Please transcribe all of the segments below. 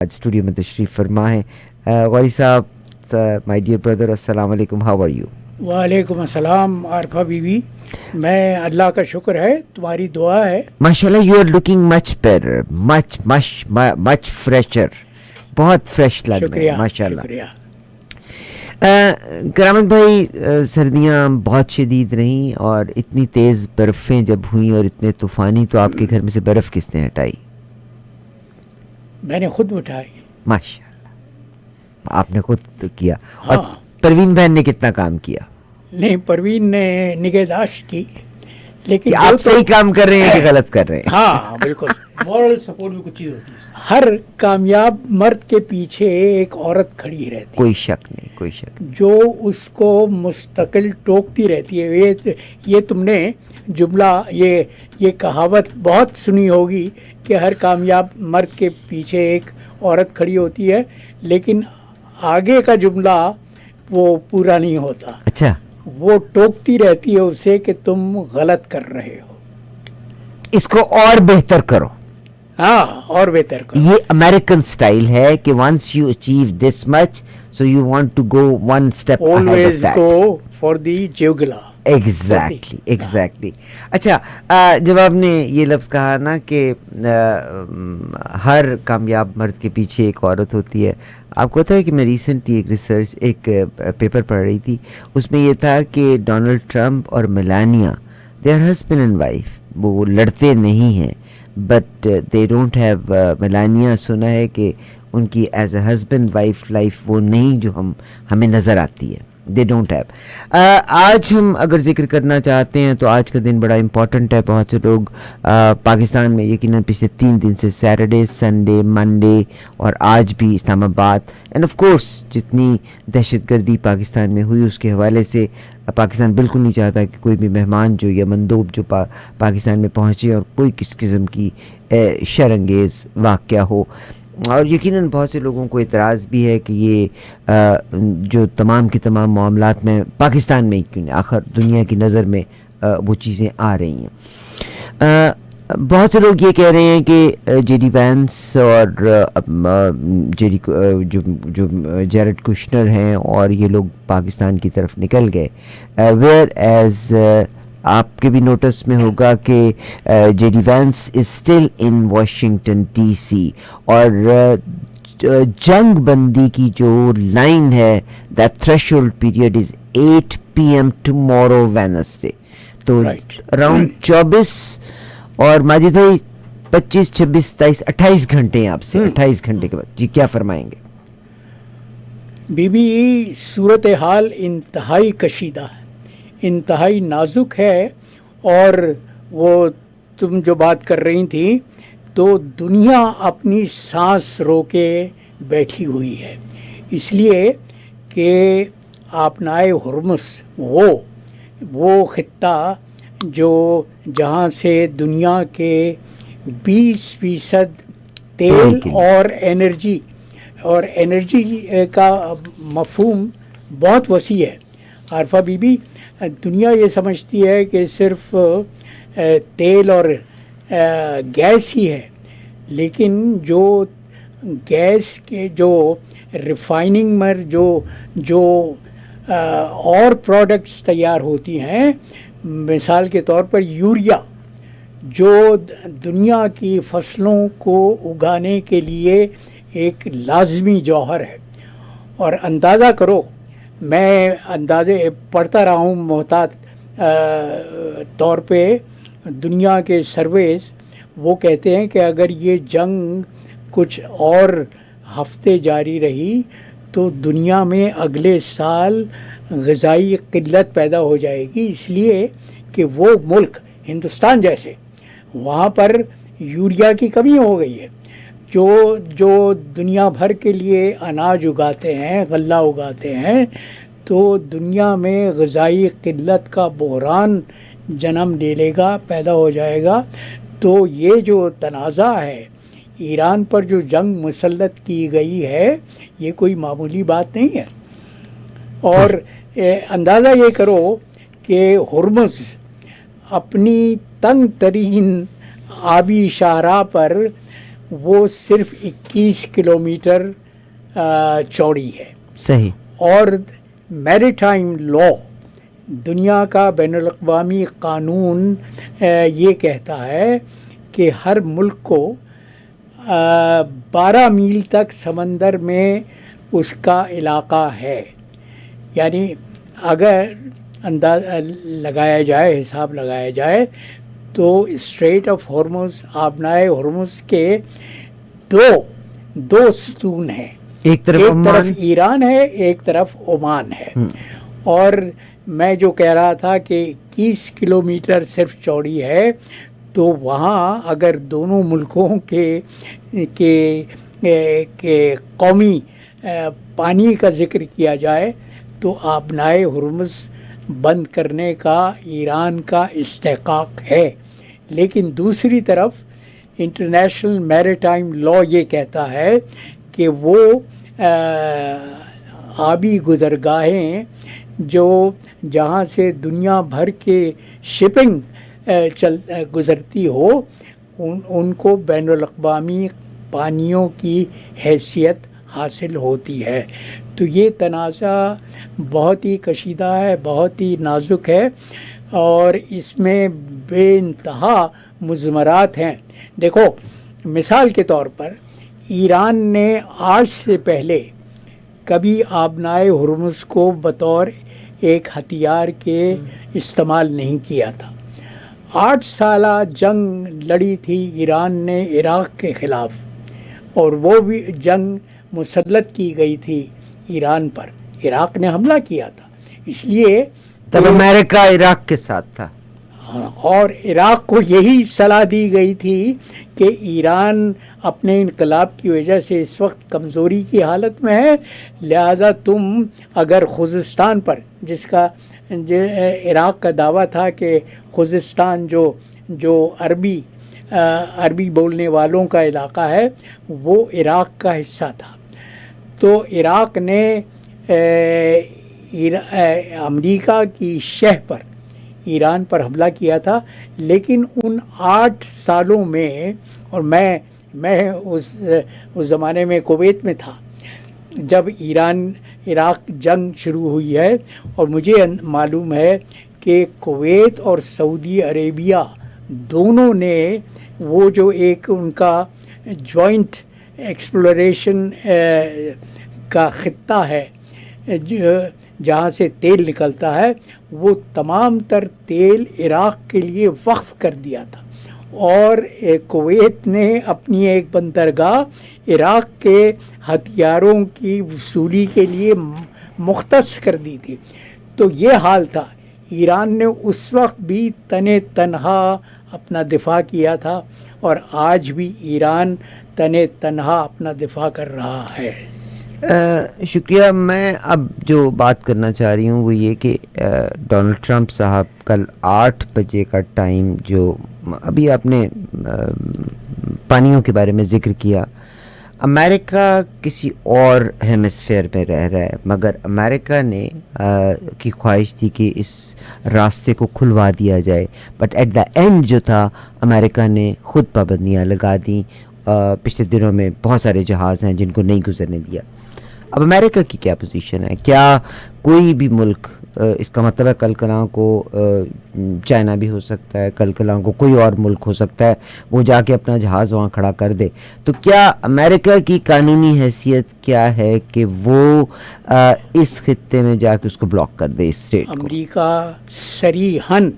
آج اسٹوڈیو میں تشریف فرما ہے غوری صاحب. مائی ڈیئر بردر, السلام علیکم, ہاؤ آر یو؟ وعلیکم السلام عارفہ بی بی. میں اللہ کا شکر ہے, تمہاری دعا ہے. ماشاء اللہ, you are looking much better, much fresher, بہت فریش لگ رہے ہیں ماشاء اللہ. شکریہ. کرامت بھائی, سردیاں بہت شدید رہیں اور اتنی تیز برفیں جب ہوئیں اور اتنے طوفانی, تو آپ کے گھر میں سے برف کس نے ہٹائی؟ میں نے خود اٹھائی. ماشاء اللہ, آپ نے خود کیا. اور ہاں, پروین بہن نے کتنا کام کیا؟ نہیں, پروین نے نگہداشت کی, لیکن کہ آپ صحیح کام کر رہے ہیں کہ غلط کر رہے ہیں؟ ہاں بالکل. مورل سپورٹ بھی کچھ چیز ہوتی ہے. ہر کامیاب مرد کے پیچھے ایک عورت کھڑی رہتی, کوئی شک نہیں, کوئی شک نہیں. جو اس کو مستقل ٹوکتی رہتی ہے. یہ تم نے جملہ, یہ کہاوت بہت سنی ہوگی کہ ہر کامیاب مرد کے پیچھے ایک عورت کھڑی ہوتی ہے, لیکن آگے کا جملہ وہ پورا نہیں ہوتا. اچھا, وہ ٹوکتی رہتی ہے اسے کہ تم غلط کر رہے ہو, اس کو اور بہتر کرو. ہاں, اور بہتر کرو. یہ امریکن سٹائل ہے کہ once you achieve this much, so you want to go one step ahead of Always that. go for the jugular. Exactly. اچھا, جب آپ نے یہ لفظ کہا نا کہ ہر کامیاب مرد کے پیچھے ایک عورت ہوتی ہے, آپ کو پتہ ہے کہ میں ریسنٹلی ایک پیپر پڑھ رہی تھی, اس میں یہ تھا کہ ڈونلڈ ٹرمپ اور Melania, they are husband and wife, وہ لڑتے نہیں ہیں, but they don't have, Melania سنا ہے کہ ان کی as a husband wife life وہ نہیں جو ہمیں نظر آتی ہے. They don't have. آج ہم اگر ذکر کرنا چاہتے ہیں تو آج کا دن بڑا امپورٹنٹ ہے. بہت سے لوگ پاکستان میں یقیناً پچھلے 3 دن سے سیٹرڈے, سنڈے, منڈے اور آج بھی اسلام آباد, اینڈ آف کورس جتنی دہشت گردی پاکستان میں ہوئی اس کے حوالے سے پاکستان بالکل نہیں چاہتا کہ کوئی بھی مہمان جو یا مندوب جو پاکستان میں پہنچے اور کوئی کس قسم کی شر انگیز واقعہ ہو. اور یقیناً بہت سے لوگوں کو اعتراض بھی ہے کہ یہ جو تمام کے تمام معاملات میں پاکستان میں کیوں نہیں, آخر دنیا کی نظر میں وہ چیزیں آ رہی ہیں. بہت سے لوگ یہ کہہ رہے ہیں کہ جے ڈی وینس اور جو جیرڈ کشنر ہیں اور یہ لوگ پاکستان کی طرف نکل گئے, ویئر ایز آپ کے بھی نوٹس میں ہوگا کہ J D Vance is still in Washington D C, اور جنگ بندی کی جو لائن ہے, that threshold period is 8 PM tomorrow Wednesday. تو اراؤنڈ 24 اور ماجد بھائی 25, 26, 27, 28 گھنٹے ہیں آپ سے. 28 گھنٹے کے بعد جی کیا فرمائیں گے؟ بی بی, صورتحال انتہائی کشیدہ ہے, انتہائی نازک ہے, اور وہ تم جو بات کر رہی تھی تو دنیا اپنی سانس روکے بیٹھی ہوئی ہے, اس لیے کہ آبنائے ہرمز وہ خطہ جو جہاں سے دنیا کے 20% تیل اور انرجی کا مفہوم بہت وسیع ہے. عارفہ بی بی, دنیا یہ سمجھتی ہے کہ صرف تیل اور گیس ہی ہے, لیکن جو گیس کے جو ریفائننگ میں جو اور پروڈکٹس تیار ہوتی ہیں, مثال کے طور پر یوریا, جو دنیا کی فصلوں کو اگانے کے لیے ایک لازمی جوہر ہے. اور اندازہ کرو, میں اندازے پڑھتا رہا ہوں محتاط طور پہ, دنیا کے سرویز وہ کہتے ہیں کہ اگر یہ جنگ کچھ اور ہفتے جاری رہی تو دنیا میں اگلے سال غذائی قلت پیدا ہو جائے گی, اس لیے کہ وہ ملک ہندوستان جیسے, وہاں پر یوریا کی کمی ہو گئی ہے. جو دنیا بھر کے لیے اناج اگاتے ہیں, غلہ اگاتے ہیں, تو دنیا میں غذائی قلت کا بحران جنم لے لے گا, پیدا ہو جائے گا. تو یہ جو تنازع ہے, ایران پر جو جنگ مسلط کی گئی ہے, یہ کوئی معمولی بات نہیں ہے. اور اندازہ یہ کرو کہ ہرمز اپنی تنگ ترین آبی شاہراہ پر وہ صرف 21 کلومیٹر چوڑی ہے. صحیح. اور میریٹائم لا، دنیا کا بین الاقوامی قانون یہ کہتا ہے کہ ہر ملک کو 12 میل تک سمندر میں اس کا علاقہ ہے. یعنی اگر اندازہ لگایا جائے، حساب لگایا جائے، تو اسٹریٹ آف ہارمز، آبنائے ہرمز کے دو ستون ہیں. ایک طرف ایران ہے، ایک طرف عمان ہے. اور میں جو کہہ رہا تھا کہ 21 کلومیٹر صرف چوڑی ہے، تو وہاں اگر دونوں ملکوں کے قومی پانی کا ذکر کیا جائے تو آبنائے ہرمز بند کرنے کا ایران کا استحقاق ہے. لیکن دوسری طرف انٹرنیشنل میریٹائم لا یہ کہتا ہے کہ وہ آبی گزرگاہیں جہاں سے دنیا بھر کے شپنگ گزرتی ہو، ان کو بین الاقوامی پانیوں کی حیثیت حاصل ہوتی ہے. تو یہ تنازع بہت ہی کشیدہ ہے، بہت ہی نازک ہے، اور اس میں بے انتہا مضمرات ہیں. دیکھو، مثال کے طور پر ایران نے آج سے پہلے کبھی آبنائے ہرمز کو بطور ایک ہتھیار کے استعمال نہیں کیا تھا. 8 سالہ جنگ لڑی تھی ایران نے عراق کے خلاف، اور وہ بھی جنگ مسلط کی گئی تھی ایران پر. عراق نے حملہ کیا تھا، اس لیے تب امریکہ عراق کے ساتھ تھا. اور عراق کو یہی صلاح دی گئی تھی کہ ایران اپنے انقلاب کی وجہ سے اس وقت کمزوری کی حالت میں ہے، لہذا تم اگر خوزستان پر، جس کا عراق کا دعویٰ تھا کہ خوزستان جو عربی بولنے والوں کا علاقہ ہے، وہ عراق کا حصہ تھا، تو عراق نے امریکا کی شہ پر ایران پر حملہ کیا تھا. لیکن ان 8 سالوں میں، اور میں اس زمانے میں کویت میں تھا جب ایران عراق جنگ شروع ہوئی ہے، اور مجھے معلوم ہے کہ کویت اور سعودی عربیہ دونوں نے وہ جو ایک ان کا جوائنٹ ایکسپلوریشن کا خطہ ہے جہاں سے تیل نکلتا ہے، وہ تمام تر تیل عراق کے لیے وقف کر دیا تھا، اور کویت نے اپنی ایک بندرگاہ عراق کے ہتھیاروں کی وصولی کے لیے مختص کر دی تھی. تو یہ حال تھا. ایران نے اس وقت بھی تنہا اپنا دفاع کیا تھا، اور آج بھی ایران تنہا اپنا دفاع کر رہا ہے. شکریہ. میں اب جو بات کرنا چاہ رہی ہوں وہ یہ کہ ڈونلڈ ٹرمپ صاحب کل 8 بجے کا ٹائم، جو ابھی آپ نے پانیوں کے بارے میں ذکر کیا، امریکہ کسی اور ہیمسفیئر میں رہ رہا ہے، مگر امریکہ نے کی خواہش تھی کہ اس راستے کو کھلوا دیا جائے، بٹ ایٹ دا اینڈ جو تھا امریکہ نے خود پابندیاں لگا دیں. پچھلے دنوں میں بہت سارے جہاز ہیں جن کو نہیں گزرنے دیا. اب امریکہ کی کیا پوزیشن ہے؟ کیا کوئی بھی ملک، اس کا مطلب ہے کل کلاں کو چائنا بھی ہو سکتا ہے، کل کلاں کو کوئی اور ملک ہو سکتا ہے، وہ جا کے اپنا جہاز وہاں کھڑا کر دے. تو کیا امریکہ کی قانونی حیثیت کیا ہے کہ وہ اس خطے میں جا کے اس کو بلاک کر دے، اس اسٹیٹ کو؟ امریکہ صریحاً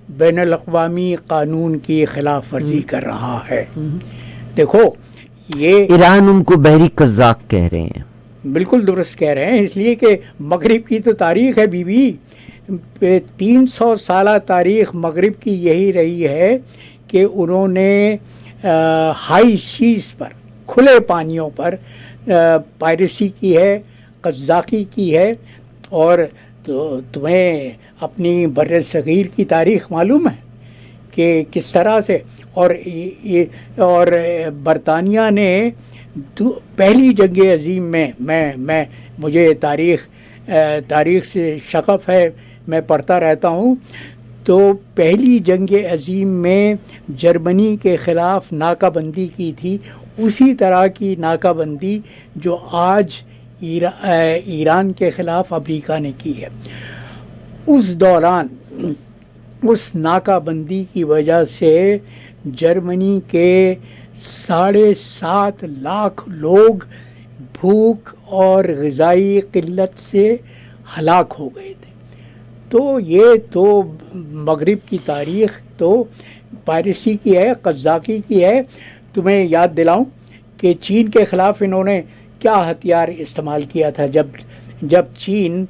بین الاقوامی قانون کی خلاف ورزی کر رہا ہے. دیکھو، یہ ایران ان کو بحری قزاق کہہ رہے ہیں. بالکل درست کہہ رہے ہیں، اس لیے کہ مغرب کی تو تاریخ ہے 300 سالہ تاریخ مغرب کی یہی رہی ہے کہ انہوں نے ہائی سیز پر، کھلے پانیوں پر پائریسی کی ہے، قزاقی کی ہے. اور تو تمہیں اپنی بر صغیر کی تاریخ معلوم ہے کہ کس طرح سے، اور برطانیہ نے پہلی جنگ عظیم میں مجھے تاریخ سے شغف ہے، میں پڑھتا رہتا ہوں. تو پہلی جنگ عظیم میں جرمنی کے خلاف ناکہ بندی کی تھی اسی طرح کی ناکہ بندی جو آج ایران کے خلاف امریکہ نے کی ہے. اس دوران اس ناکہ بندی کی وجہ سے جرمنی کے 7.5 لاکھ لوگ بھوک اور غذائی قلت سے ہلاک ہو گئے تھے. تو یہ تو مغرب کی تاریخ تو پائریسی کی ہے، قذافی کی ہے. تمہیں یاد دلاؤں کہ چین کے خلاف انہوں نے کیا ہتھیار استعمال کیا تھا جب چین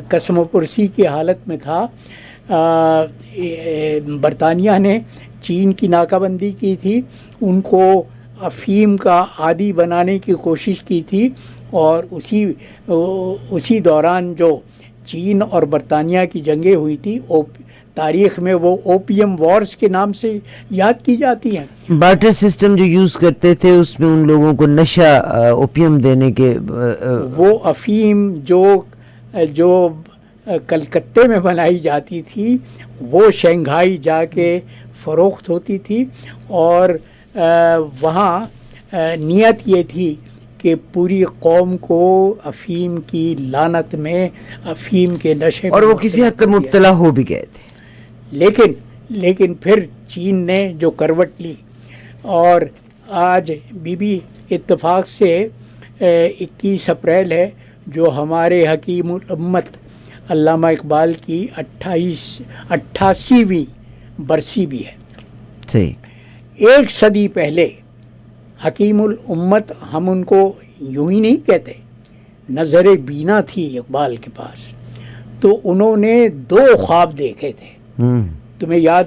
قسم و پرسی کی حالت میں تھا. برطانیہ نے چین کی ناکہ بندی کی تھی، ان کو افیم کا عادی بنانے کی کوشش کی تھی، اور اسی دوران جو چین اور برطانیہ کی جنگیں ہوئی تھی تاریخ میں وہ اوپیم وارز کے نام سے یاد کی جاتی ہیں. بارٹر سسٹم جو یوز کرتے تھے اس میں ان لوگوں کو نشہ اوپیم دینے کے وہ افیم جو کلکتے میں بنائی جاتی تھی وہ شنگھائی جا کے فروخت ہوتی تھی، اور وہاں نیت یہ تھی کہ پوری قوم کو افیم کی لعنت میں، افیم کے نشے میں، اور وہ کسی حد تک مبتلا ہو بھی گئے تھے. لیکن پھر چین نے جو کروٹ لی، اور آج بی اتفاق سے 21 اپریل ہے جو ہمارے حکیم الامت علامہ اقبال کی 88ویں برسی بھی ہے. صحیح. 1 صدی پہلے حکیم الامت، ہم ان کو یوں ہی نہیں کہتے، نظر بینا تھی اقبال کے پاس، تو انہوں نے 2 خواب دیکھے تھے. تمہیں یاد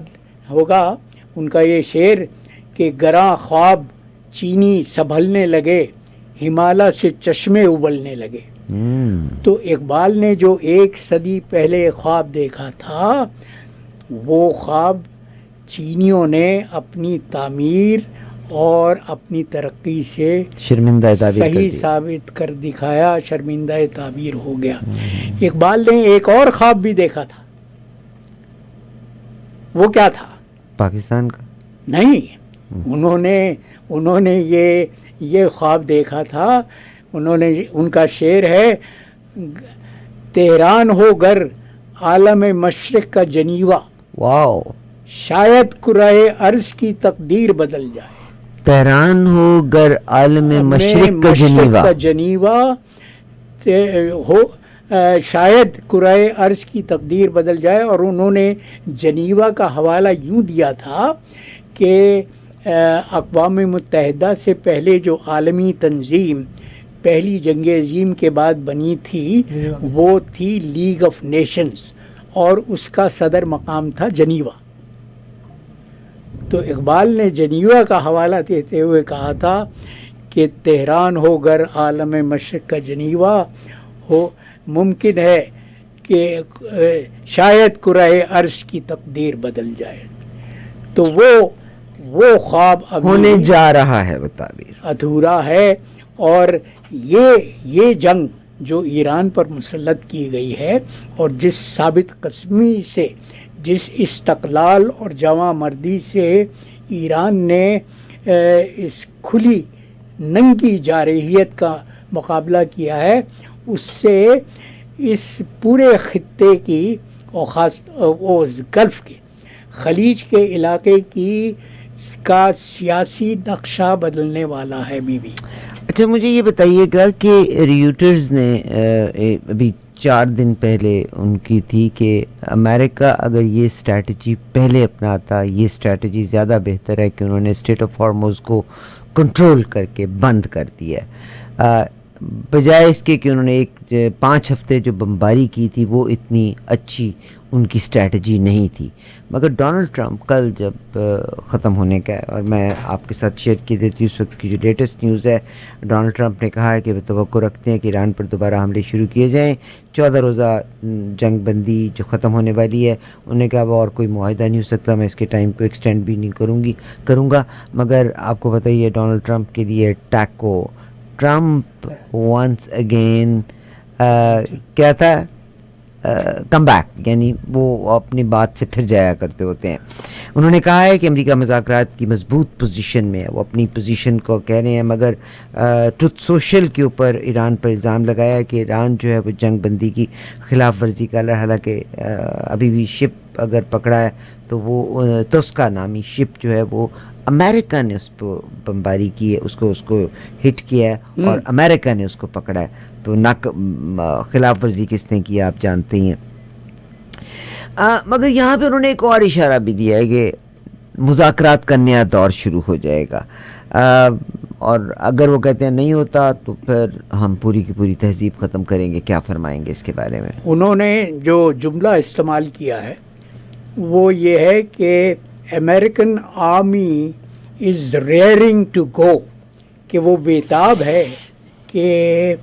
ہوگا ان کا یہ شعر کہ گراں خواب چینی سنبھلنے لگے، ہمالیہ سے چشمے ابلنے لگے. تو اقبال نے جو 1 صدی پہلے خواب دیکھا تھا، وہ خواب چینیوں نے اپنی تعمیر اور اپنی ترقی سے شرمندہ تعبیر صحیح ثابت کر دکھایا، شرمندہ تعبیر ہو گیا. اقبال نے ایک اور خواب بھی دیکھا تھا. وہ کیا تھا؟ پاکستان کا نہیں، انہوں نے یہ خواب دیکھا تھا. ان کا شعر ہے، تہران ہو گر عالم مشرق کا جنیوا، واو، شاید کرۂ ارض کی تقدیر بدل جائے. تہران ہو گر عالم مشرق کا جنیوا ہو، شاید کرۂ ارض کی تقدیر بدل جائے. اور انہوں نے جنیوا کا حوالہ یوں دیا تھا کہ اقوام متحدہ سے پہلے جو عالمی تنظیم پہلی جنگ عظیم کے بعد بنی تھی وہ تھی لیگ آف نیشنز، اور اس کا صدر مقام تھا جنیوا. تو اقبال نے جنیوا کا حوالہ دیتے ہوئے کہا تھا کہ تہران ہو گر عالم مشرق کا جنیوا ہو، ممکن ہے کہ شاید کرۂ ارض کی تقدیر بدل جائے. تو وہ خواب ابھی ہونے جا رہا ہے، وہ تعبیر ادھورا ہے. اور یہ جنگ جو ایران پر مسلط کی گئی ہے، اور جس ثابت قسمی سے، جس استقلال اور جواں مردی سے ایران نے اس کھلی ننگی جارحیت کا مقابلہ کیا ہے، اس سے اس پورے خطے کی اور خاص گلف کے، خلیج کے علاقے کا سیاسی نقشہ بدلنے والا ہے. اچھا، مجھے یہ بتائیے گا کہ ریوٹرز نے ابھی 4 دن پہلے ان کی تھی کہ امریکہ اگر یہ اسٹریٹجی پہلے اپناتا، یہ اسٹریٹجی زیادہ بہتر ہے کہ انہوں نے اسٹریٹ آف ہارموز کو کنٹرول کر کے بند کر دیا، بجائے اس کے کہ انہوں نے 5 ہفتے جو بمباری کی تھی وہ اتنی اچھی ان کی اسٹریٹجی نہیں تھی. مگر ڈونلڈ ٹرمپ کل جب ختم ہونے کا ہے، اور میں آپ کے ساتھ شیئر کی دیتی ہوں اس وقت کی جو لیٹسٹ نیوز ہے، ڈونلڈ ٹرمپ نے کہا ہے کہ وہ توقع رکھتے ہیں کہ ایران پر دوبارہ حملے شروع کیے جائیں. 14 روزہ جنگ بندی جو ختم ہونے والی ہے، انہوں نے کہا وہ اور کوئی معاہدہ نہیں ہو سکتا، میں اس کے ٹائم کو ایکسٹینڈ بھی نہیں کروں گا. مگر آپ کو بتائیے ڈونلڈ ٹرمپ کے لیے ٹیکو ٹرمپ ونس اگین کیا تھا، کم بیک، یعنی وہ اپنی بات سے پھر جایا کرتے ہوتے ہیں. انہوں نے کہا ہے کہ امریکہ مذاکرات کی مضبوط پوزیشن میں ہے، وہ اپنی پوزیشن کو کہہ رہے ہیں، مگر ٹروتھ سوشل کے اوپر ایران پر الزام لگایا کہ ایران جو ہے وہ جنگ بندی کی خلاف ورزی کا، حالانکہ ابھی بھی شپ اگر پکڑا ہے تو وہ توسکا نامی شپ جو ہے وہ امریکہ نے اس پہ بمباری کی ہے، اس کو ہٹ کیا ہے اور امریکہ نے اس کو پکڑا ہے. تو خلاف ورزی کس نے کی آپ جانتے ہی ہیں. مگر یہاں پہ انہوں نے ایک اور اشارہ بھی دیا ہے کہ مذاکرات کا نیا دور شروع ہو جائے گا، اور اگر وہ کہتے ہیں نہیں ہوتا تو پھر ہم پوری کی پوری تہذیب ختم کریں گے. کیا فرمائیں گے اس کے بارے میں؟ انہوں نے جو جملہ استعمال کیا ہے وہ یہ ہے کہ American army is raring to go, کہ وہ بیتاب ہے کہ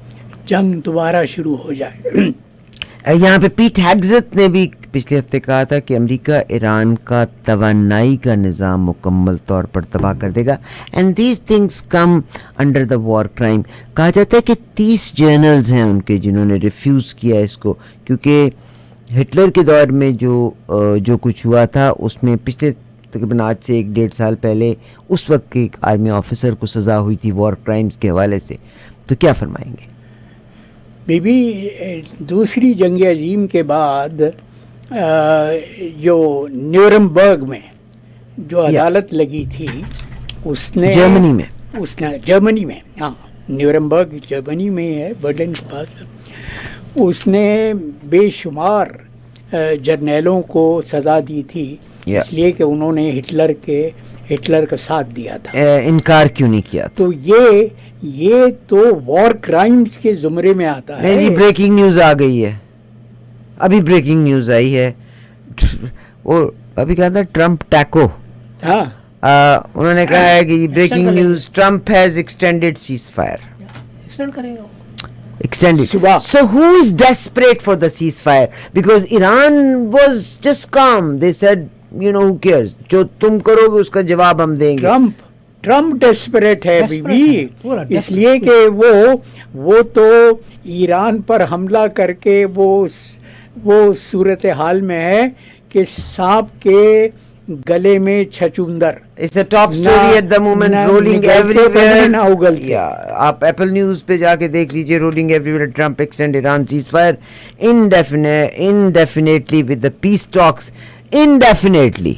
جنگ دوبارہ شروع ہو جائے. یہاں پہ پیٹ ہیگزت نے بھی پچھلے ہفتے کہا تھا کہ امریکہ ایران کا توانائی کا نظام مکمل طور پر تباہ کر دے گا، and these things come under the war crime. کہا جاتا ہے کہ 30 جرنلز ہیں ان کے جنہوں نے ریفیوز کیا اس کو، کیونکہ ہٹلر کے دور میں جو کچھ ہوا تھا اس میں پچھلے تقریباً آج سے 1-1.5 سال پہلے اس وقت کے ایک آرمی آفیسر کو سزا ہوئی تھی وار کرائمز کے حوالے سے. تو کیا فرمائیں گے؟ دوسری جنگ عظیم کے بعد جو نیورمبرگ میں جو عدالت لگی تھی اس نے جرمنی میں ہاں نیورمبرگ جرمنی میں ہے، برلن کے پاس. اس نے بے شمار جرنیلوں کو سزا دی تھی اس لیے کہ انہوں نے ہٹلر کا ساتھ دیا تھا. انکار کیوں نہیں کیا؟ تو یہ تو وار کرائمز کے زمرے میں آتا ہے. نہیں، بریکنگ نیوز آ گئی ہے، ابھی بریکنگ نیوز آئی ہے. وہ ابھی کہا تھا ٹرمپ ٹیکو، ہاں انہوں نے کہا ہے کہ breaking news, Trump has extended cease fire. Extended. So who is desperate for the ceasefire? Because Iran was just calm. They said, who cares? جو تم کرو گے اس کا جواب ہم دیں گے. ٹرمپ ڈیسپریٹ ہے بیوی، اس لیے کہ وہ تو ایران پر حملہ کر کے وہ صورتحال میں ہے کہ سانپ کے گلے میں چھچوندر. It's a top story at the moment, rolling everywhere. آپ ایپل نیوز پہ جا کے دیکھ لیجئے، rolling everywhere. Trump extend Iran ceasefire indefinitely with the peace talks indefinitely.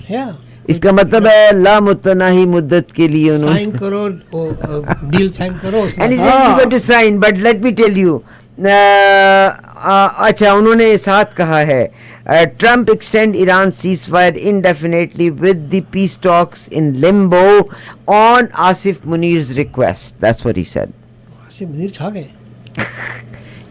اس کا مطلب ہے لامتناہی مدت کے لیے انہوں سائن کرو، ڈیل سائن کرو. And he says you got to sign, but let me tell you, اچھا انہوں نے ساتھ کہا ہے Trump extend Iran ceasefire indefinitely with the peace talks in limbo on Asif Munir's request. That's what he said. Asif Munir چھا گئے.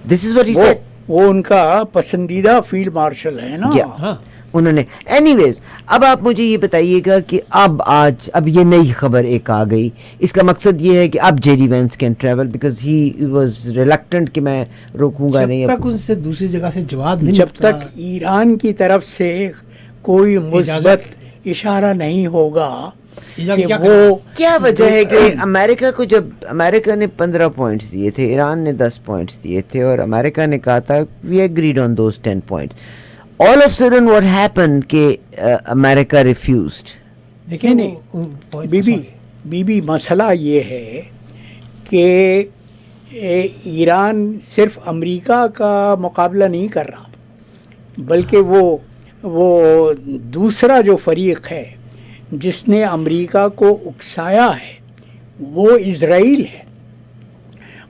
This is what he said. وہ ان کا پسندیدہ فیلڈ مارشل ہے نا. ہاں انہوں نے. اینی ویز اب آپ مجھے یہ بتائیے گا کہ اب یہ نئی خبر ایک آ گئی، اس کا مقصد یہ ہے کہ اب J D Vance can travel because he was reluctant کہ میں روکوں گا نہیں. جب تک ان سے دوسری جگہ سے جواب نہیں، جب تک ایران کی طرف سے کوئی مثبت اشارہ نہیں ہوگا. وہ کیا وجہ ہے کہ امریکہ کو، جب امریکہ نے 15 پوائنٹس دیے تھے، ایران نے 10 پوائنٹس دیے تھے اور امریکہ نے کہا تھا we agreed on those 10 points. All of a sudden what happened کہ America refused. بی بی مسئلہ یہ ہے کہ ایران صرف امریکہ کا مقابلہ نہیں کر رہا، بلکہ وہ دوسرا جو فریق ہے جس نے امریکہ کو اکسایا ہے وہ اسرائیل ہے.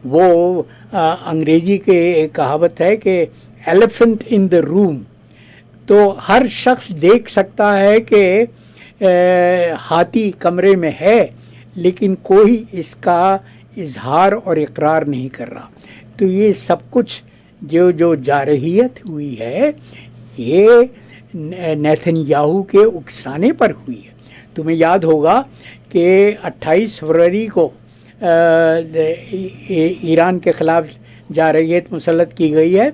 وہ انگریزی کے ایک کہاوت ہے کہ ایلیفنٹ ان دا روم. تو ہر شخص دیکھ سکتا ہے کہ ہاتھی کمرے میں ہے لیکن کوئی اس کا اظہار اور اقرار نہیں کر رہا. تو یہ سب کچھ جو جارحیت ہوئی ہے یہ نیتن یاہو کے اکسانے پر ہوئی ہے. تمہیں یاد ہوگا کہ 28 فروری کو ایران کے خلاف جارحیت مسلط کی گئی ہے.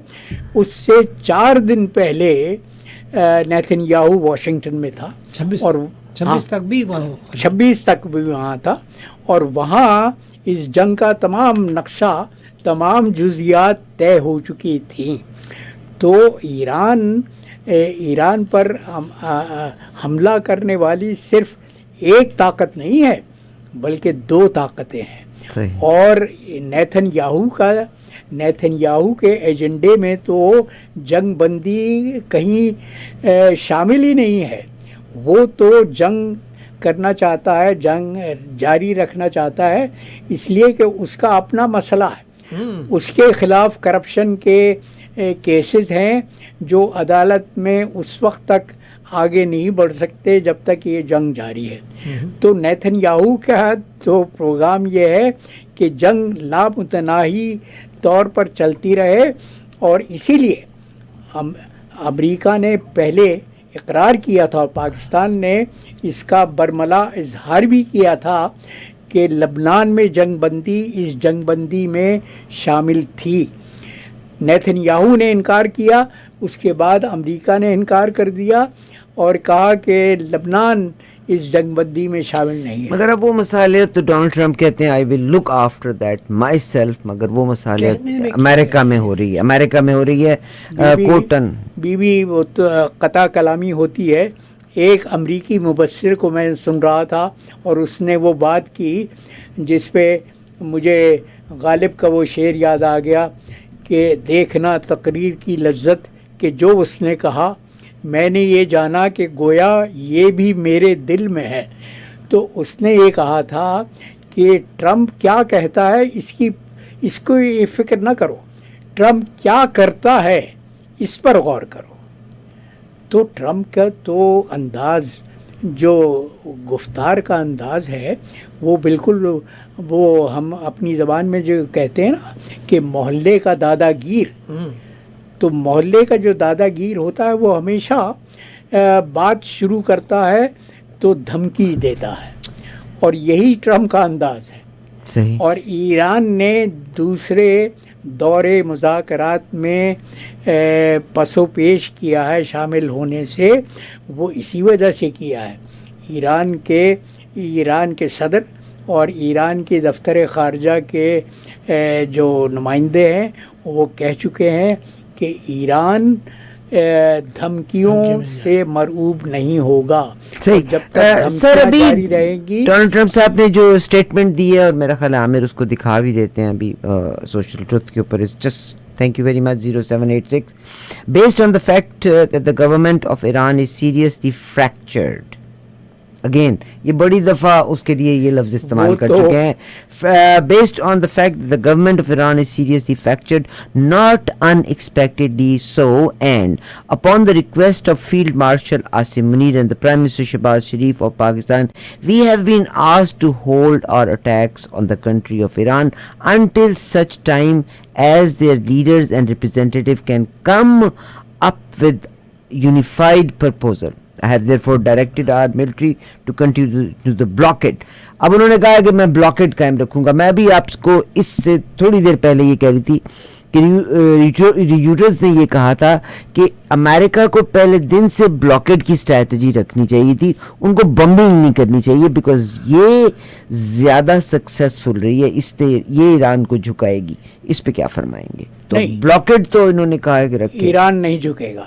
اس سے 4 دن پہلے نیتن یاہو واشنگٹن میں تھا اور 26 تک بھی وہاں تھا اور وہاں اس جنگ کا تمام نقشہ، تمام جزیات طے ہو چکی تھیں. تو ایران پر حملہ کرنے والی صرف ایک طاقت نہیں ہے بلکہ دو طاقتیں ہیں. صحیح. اور نیتن یاہو کے ایجنڈے میں تو جنگ بندی کہیں شامل ہی نہیں ہے. وہ تو جنگ کرنا چاہتا ہے, جنگ جاری رکھنا چاہتا ہے, اس لیے کہ اس کا اپنا مسئلہ ہے. اس کے خلاف کرپشن کے کیسز ہیں جو عدالت میں اس وقت تک آگے نہیں بڑھ سکتے جب تک یہ جنگ جاری ہے. تو نیتن یاہو کا تو پروگرام یہ ہے کہ جنگ لامتناہی طور پر چلتی رہے, اور اسی لیے امریکہ نے پہلے اقرار کیا تھا اور پاکستان نے اس کا برملا اظہار بھی کیا تھا کہ لبنان میں جنگ بندی اس جنگ بندی میں شامل تھی. نیتن یاہو نے انکار کیا, اس کے بعد امریکہ نے انکار کر دیا اور کہا کہ لبنان اس جنگ بندی میں شامل نہیں ہے. مگر اب وہ مسئلے تو ڈونلڈ ٹرمپ کہتے ہیں I will look after that myself, مگر وہ مسئلے امریکہ میں ہو رہی ہے. کوٹن وہ قطع کلامی ہوتی ہے. ایک امریکی مبصر کو میں سن رہا تھا اور اس نے وہ بات کی جس پہ مجھے غالب کا وہ شعر یاد آ گیا کہ دیکھنا تقریر کی لذت کہ جو اس نے کہا میں نے یہ جانا کہ گویا یہ بھی میرے دل میں ہے. تو اس نے یہ کہا تھا کہ ٹرمپ کیا کہتا ہے اس کو یہ فکر نہ کرو, ٹرمپ کیا کرتا ہے اس پر غور کرو. تو ٹرمپ کا تو انداز, جو گفتار کا انداز ہے, وہ بالکل وہ ہم اپنی زبان میں جو کہتے ہیں نا کہ محلے کا دادا گیر, تو محلے کا جو دادا گیر ہوتا ہے وہ ہمیشہ بات شروع کرتا ہے تو دھمکی دیتا ہے, اور یہی ٹرمپ کا انداز ہے. صحیح. اور ایران نے دوسرے دور مذاکرات میں پس و پیش کیا ہے شامل ہونے سے, وہ اسی وجہ سے کیا ہے. ایران کے صدر اور ایران کے دفتر خارجہ کے جو نمائندے ہیں وہ کہہ چکے ہیں کہ ایران دھمکیوں سے مرعوب نہیں ہوگا. جب تک دھمکیاں جاری رہیں گی. ڈونلڈ ٹرمپ صاحب نے جو اسٹیٹمنٹ دی ہے, اور میرا خیال ہے عامر اس کو دکھا بھی دیتے ہیں ابھی سوشل ٹروتھ کے اوپر, just thank you very much 0786, based on the fact that the government of Iran is seriously fractured. Again یہ بڑی دفعہ اس کے لیے یہ لفظ استعمال کر چکے ہیں. Based on the fact the government of Iran is seriously fractured, not unexpectedly so, and upon the request of field marshal Asim Munir and the prime minister Shehbaz Sharif of Pakistan, we have been asked to hold our attacks on the country of Iran until such time as their leaders and representatives can come up with unified proposal. I have therefore directed our military to continue to the blockade. اب انہوں نے کہا کہ میں blockade قائم رکھوں گا. میں بھی آپ کو اس سے تھوڑی دیر پہلے یہ کہہ رہی تھی کہ ریوٹرز نے یہ کہا تھا کہ امریکہ کو پہلے دن سے بلاکیڈ کی اسٹریٹجی رکھنی چاہیے تھی, ان کو بمبنگ نہیں کرنی چاہیے, بیکاز یہ زیادہ سکسیسفل رہی ہے, اس سے یہ ایران کو جھکائے گی. اس پہ کیا فرمائیں گے؟ تو بلاکیڈ تو انہوں نے کہا ہے کہ رکھے. ایران نہیں جھکے گا.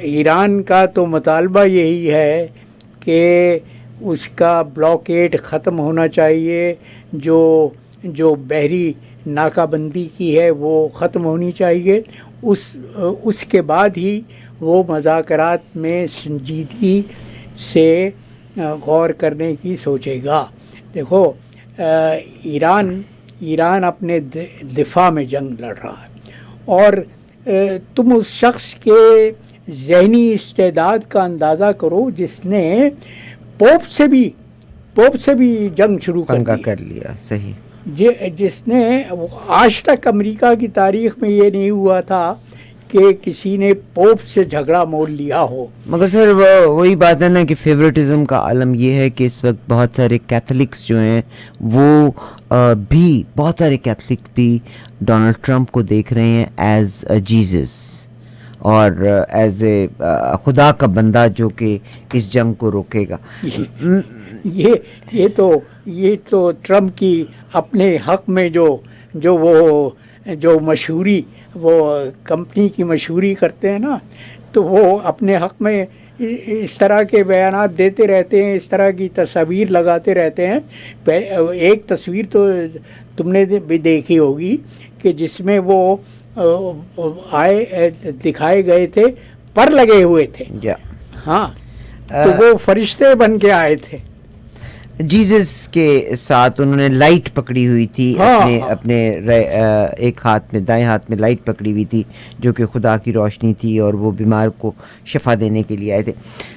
ایران کا تو مطالبہ یہی ہے کہ اس کا بلاکیڈ ختم ہونا چاہیے, جو بحری ناکہ بندی کی ہے وہ ختم ہونی چاہیے. اس کے بعد ہی وہ مذاکرات میں سنجیدگی سے غور کرنے کی سوچے گا. دیکھو ایران اپنے دفاع میں جنگ لڑ رہا ہے, اور تم اس شخص کے ذہنی استعداد کا اندازہ کرو جس نے پوپ سے بھی جنگ شروع کر لیا. صحیح. جس نے آج تک امریکہ کی تاریخ میں یہ نہیں ہوا تھا کہ کسی نے پوپ سے جھگڑا مول لیا ہو. مگر سر وہی بات ہے نا کہ فیوریٹزم کا عالم یہ ہے کہ اس وقت بہت سارے کیتھولکس جو ہیں وہ بھی بہت سارے کیتھولک بھی ڈونلڈ ٹرمپ کو دیکھ رہے ہیں ایز جیزس اور ایز اے خدا کا بندہ جو کہ اس جنگ کو روکے گا. یہ تو ٹرمپ کی اپنے حق میں جو وہ جو مشہوری وہ کمپنی کی مشہوری کرتے ہیں نا، تو وہ اپنے حق میں اس طرح کے بیانات دیتے رہتے ہیں، اس طرح کی تصاویر لگاتے رہتے ہیں. ایک تصویر تو تم نے بھی دیکھی ہوگی کہ جس میں وہ دکھائے گئے تھے، پر لگے ہوئے تھے. ہاں، تو وہ فرشتے بن کے آئے تھے. جیزس کے ساتھ انہوں نے لائٹ پکڑی ہوئی تھی، اپنے ایک ہاتھ میں، دائیں ہاتھ میں لائٹ پکڑی ہوئی تھی جو کہ خدا کی روشنی تھی، اور وہ بیمار کو شفا دینے کے لیے آئے تھے.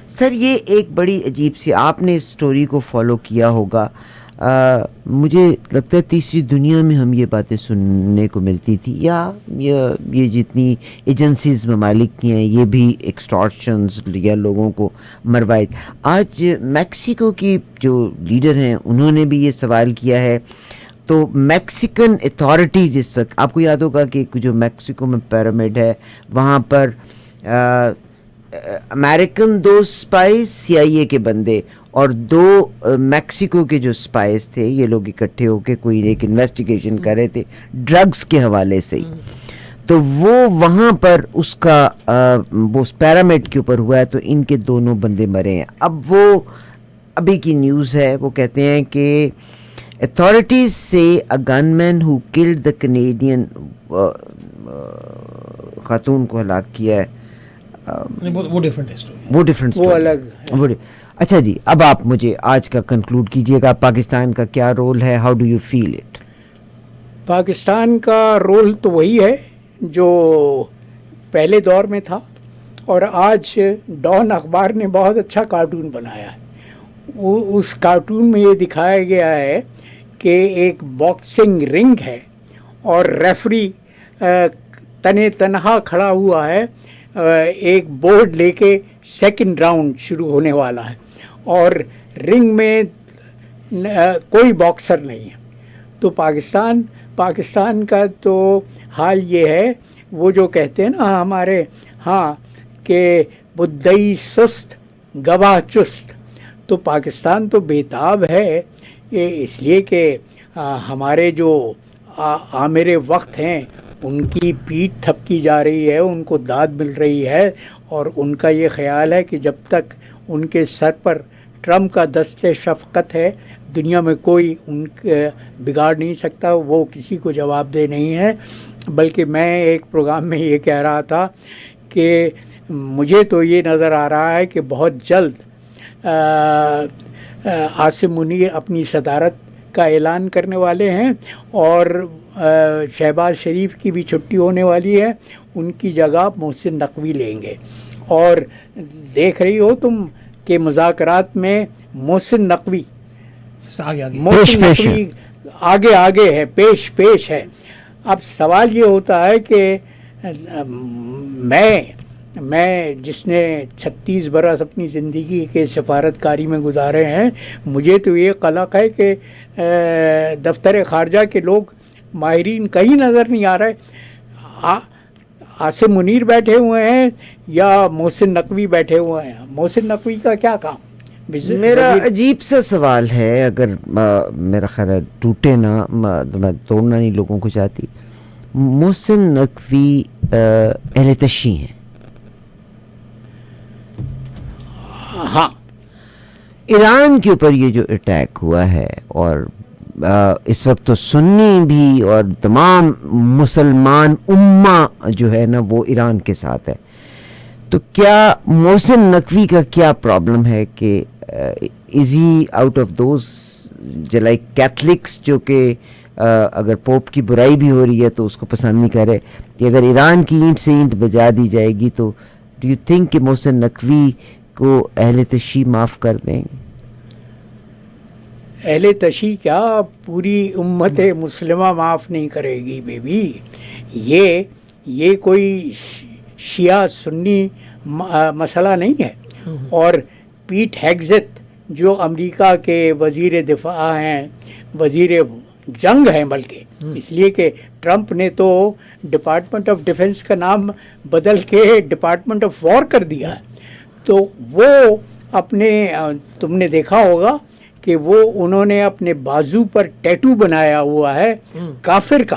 سر یہ ایک بڑی عجیب سی، آپ نے اس سٹوری کو فالو کیا ہوگا. مجھے لگتا ہے تیسری دنیا میں ہم یہ باتیں سننے کو ملتی تھی، یا یہ جتنی ایجنسیز ممالک کی ہیں یہ بھی ایکسٹارشنز یا لوگوں کو مروائے. آج میکسیکو کی جو لیڈر ہیں انہوں نے بھی یہ سوال کیا ہے. تو میکسیکن اتھارٹیز اس وقت، آپ کو یاد ہوگا کہ جو میکسیکو میں پیرامڈ ہے وہاں پر امریکن 2 اسپائز CIA کے بندے اور 2 میکسیکو کے جو اسپائز تھے، یہ لوگ اکٹھے ہو کے کوئی ایک انویسٹیگیشن کر رہے تھے ڈرگز کے حوالے سے ہی. تو وہ وہاں پر اس کا وہ اس پیرامڈ کے اوپر ہوا ہے، تو ان کے دونوں بندے مرے ہیں. اب وہ ابھی کی نیوز ہے، وہ کہتے ہیں کہ authorities say a gunman who killed the Canadian خاتون کو ہلاک کیا ہے. وہ ڈفرینٹ ہے اسٹوری، وہ ڈفرینٹ وہ الگ ہے. اچھا جی، اب آپ مجھے آج کا کنکلوڈ کیجئے گا، پاکستان کا کیا رول ہے؟ How do you feel it? Pakistan کا رول تو وہی ہے جو پہلے دور میں تھا، اور آج ڈان اخبار نے بہت اچھا کارٹون بنایا ہے. اس کارٹون میں یہ دکھایا گیا ہے کہ ایک باکسنگ رنگ ہے اور ریفری تنہا کھڑا ہوا ہے، ایک بورڈ لے کے سیکنڈ راؤنڈ شروع ہونے والا ہے، اور رنگ میں کوئی باکسر نہیں ہے. تو پاکستان کا تو حال یہ ہے، وہ جو کہتے ہیں نا ہمارے ہاں کہ بدئی سست گواہ چست، تو پاکستان تو بےتاب ہے. یہ اس لیے کہ ہمارے جو عامر وقت ہیں ان کی پیٹھ تھپکی جا رہی ہے، ان کو داد مل رہی ہے، اور ان کا یہ خیال ہے کہ جب تک ان کے سر پر ٹرمپ کا دست شفقت ہے، دنیا میں کوئی ان بگاڑ نہیں سکتا، وہ کسی کو جواب دہ نہیں ہے. بلکہ میں ایک پروگرام میں یہ کہہ رہا تھا کہ مجھے تو یہ نظر آ رہا ہے کہ بہت جلد عاصم منیر اپنی صدارت کا اعلان کرنے والے ہیں، اور شہباز شریف کی بھی چھٹی ہونے والی ہے، ان کی جگہ محسن نقوی لیں گے. اور دیکھ رہی ہو تم کہ مذاکرات میں محسن نقوی آگے ہے، پیش ہے. اب سوال یہ ہوتا ہے کہ میں جس نے 36 برس اپنی زندگی کے سفارتکاری میں گزارے ہیں، مجھے تو یہ قلق ہے کہ دفتر خارجہ کے لوگ ماہرین کہیں نظر نہیں آ رہے. عاصم منیر بیٹھے ہوئے ہیں یا محسن نقوی بیٹھے ہوئے ہیں؟ محسن نقوی کا کیا کام؟ میرا عجیب سا سوال ہے، اگر میرا خیال ہے ٹوٹے نہ، میں توڑنا نہیں لوگوں کو چاہتی. محسن نقوی اہل تشیع ہیں. ہاں، ایران کے اوپر یہ جو اٹیک ہوا ہے، اور اس وقت تو سنی بھی اور تمام مسلمان امہ جو ہے نا وہ ایران کے ساتھ ہے. تو کیا محسن نقوی کا کیا پرابلم ہے کہ is he out of those like Catholics جو کہ اگر پوپ کی برائی بھی ہو رہی ہے تو اس کو پسند نہیں کر رہے، کہ اگر ایران کی اینٹ سے اینٹ بجا دی جائے گی تو ڈو یو تھنک کہ محسن نقوی کو اہل تشیع معاف کر دیں گے؟ اہل تشیع کیا، پوری امت مسلمہ معاف نہیں کرے گی بیبی. یہ کوئی شیعہ سنی مسئلہ نہیں ہے. اور پیٹ ہیگزت جو امریکہ کے وزیر دفاع ہیں، وزیر جنگ ہیں، بلکہ اس لیے کہ ٹرمپ نے تو ڈپارٹمنٹ آف ڈیفنس کا نام بدل کے ڈپارٹمنٹ آف وار کر دیا ہے. تو وہ اپنے تم نے دیکھا ہوگا کہ وہ انہوں نے اپنے بازو پر ٹیٹو بنایا ہوا ہے کافر کا.